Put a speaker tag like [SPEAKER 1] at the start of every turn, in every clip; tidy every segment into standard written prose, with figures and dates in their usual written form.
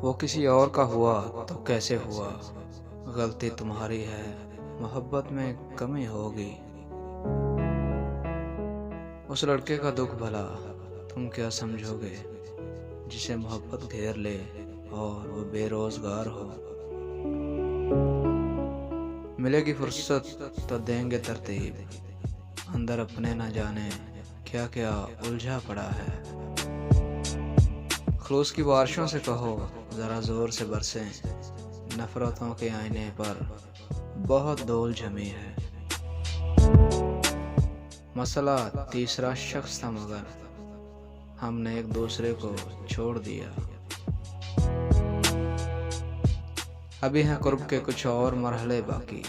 [SPEAKER 1] वो किसी और का हुआ तो कैसे हुआ, गलती तुम्हारी है, मोहब्बत में कमी होगी। उस लड़के का दुख भला तुम क्या समझोगे, जिसे मोहब्बत घेर ले और वो बेरोजगार हो। मिलेगी फुर्सत तो देंगे तरतीब, अंदर अपने न जाने क्या क्या उलझा पड़ा है। खलूस की बारिशों से कहो ज़रा ज़ोर से बरसें, नफ़रतों के आईने पर बहुत धूल जमी है। मसला तीसरा शख्स था मगर हमने एक दूसरे को छोड़ दिया। अभी हैं कुर्ब के कुछ और मरहले बाकी,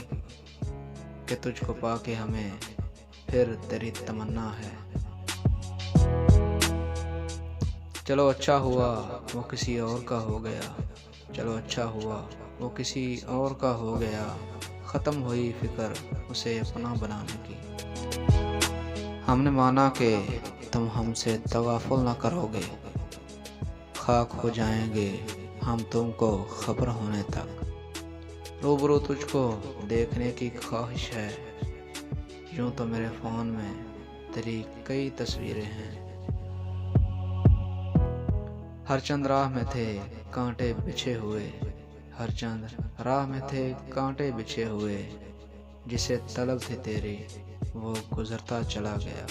[SPEAKER 1] कि तुझको पाके हमें फिर तेरी तमन्ना है। चलो अच्छा हुआ वो किसी और का हो गया, चलो अच्छा हुआ वो किसी और का हो गया। ख़त्म हुई फिक्र उसे अपना बनाने की। हमने माना कि तुम हमसे तगाफुल न करोगे, खाक हो जाएंगे हम तुमको खबर होने तक। रूबरू तुझको देखने की ख्वाहिश है, यूं तो मेरे फ़ोन में तेरी कई तस्वीरें हैं। हर चंद राह में थे कांटे बिछे हुए, हर चंद राह में थे कांटे बिछे हुए। जिसे तलब थी तेरी वो गुजरता चला गया।